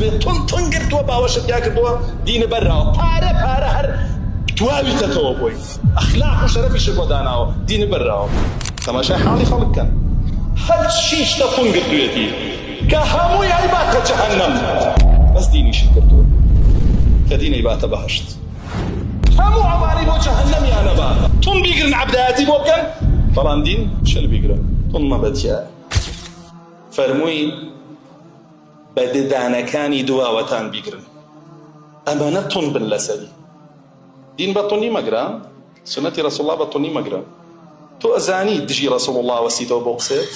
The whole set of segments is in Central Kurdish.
حیزب تون گرتووە باوەشت یا کردووە دینە بەرراوە پارە هەر تواویتەوە بۆی ئەخلاق و شەرەفیشت بۆ داناوە دینە بەرراوە. تەماشای حاڵی خەڵک بکەن هەر چیشتە تون گرتوویەتی کە هەمووی هەیباتە جەهەنەم بەس دینیشت کردووە کە دینەی باتە بەهەشت. هەموو ئەوانەی بۆ جەهەنەمیانە با تون بیگرن عەبدایەتی بۆ بکەن بەڵام دین شل بیگرن تون مەبەتیە. فەرمووی بە ددانەکانی دواوەتان بیگرن ئەمانە تون بن لەسەری. دین بە تونی مەگرە سنەتی ڕەسوڵ الله بە تونی مەگرە. تۆ ئەزانی دژی ڕەسوڵ الله وەسیتەوە بۆ قسێت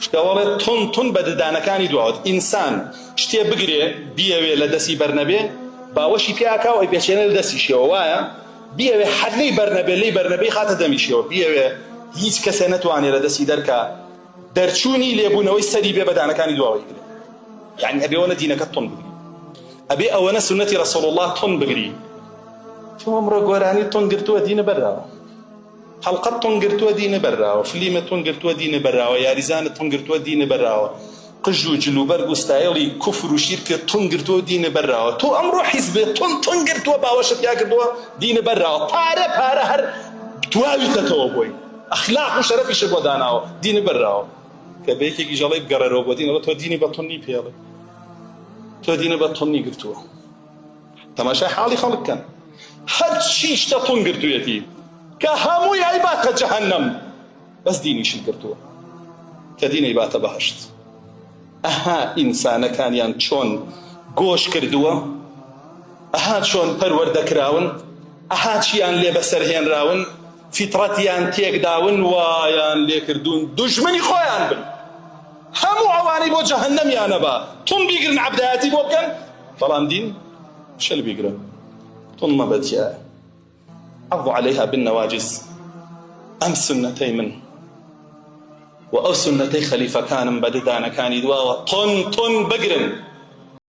شکاوەڵێت تون بە ددانەکانی دواوەت. ئینسان شتێ بگرێ بیەوێ لە دەستی بەرنەبێ باوەشی پێکاو ئەی پێچێنە لە دەستیشەوە وایە بیەوێ حەلەی بەرنەبێ لەی بەرنەبەی خاتە دەمیشەوە بیەوێ هیچ کەسێ نەتوانێت لە دەستی دەرکا دەرچوونی لێبوونەوەی سەری بێ بە دانەکانی دواوەی بگرێ. یعنی ئەبێ ئەوەنە دینەکەت تون بگری ئەبێ ئەوەنە سنەتی ڕەسوڵ الله تون بگری. تۆ ئەمڕۆ گۆرانی تون گرتووە دینە بەرراوە هەڵقەت تون گرتووە دینە بەرراوە فلیمە تون گرتووە دینە بەرراوە یاریزانت تون گرتووە دینە بەرراوە قژ و جلوبەرگ و ستایڵی کوفر و شیرکە تون گرتووە دینە بەرراوە. تۆ ئەمڕۆ حیزبێ تون گرتووە باوەشت یا کردووە دینە بەرراوە پارە هەر تواویتەوە بۆی ئەخلاق و شەرەفیشت بۆ داناوە دینە بەرراوە. کە بەیەکێکی ژەڵی بگەڕێرەوە بۆ دینەوە تۆ دینی بە تونی پێڵێ تۆ دینە بە تونی گرتووە. تەماشای حاڵی خەڵک بکەن هەر چیشتە تون گرتوویەتی کە هەمووی هەیباتە جەهەنەم بەس دینیشت گرتووە کە دینەی باتە بەهەشت. ئەها ئینسانەکانیان چۆن گۆش کردووە ئەها چۆن پەروەردەکراون ئەها چیان لێ بەسەرهێنراون فیتڕەتیان تێکداون وایان لێکردوون دوژمنی خۆیان بن. هەموو ئەوانەی بۆ جەهەنەمیانە با تون بیگرن عەبدایەتی بۆ بکەن بەڵام دین شل بیگرن تون مەبەتیە. عضوا عليها بالنواجز ئەم سنەتەی من و ئەو سنەتەی خەلیفەکانم بە ددانەکانی دواوە تون بگرن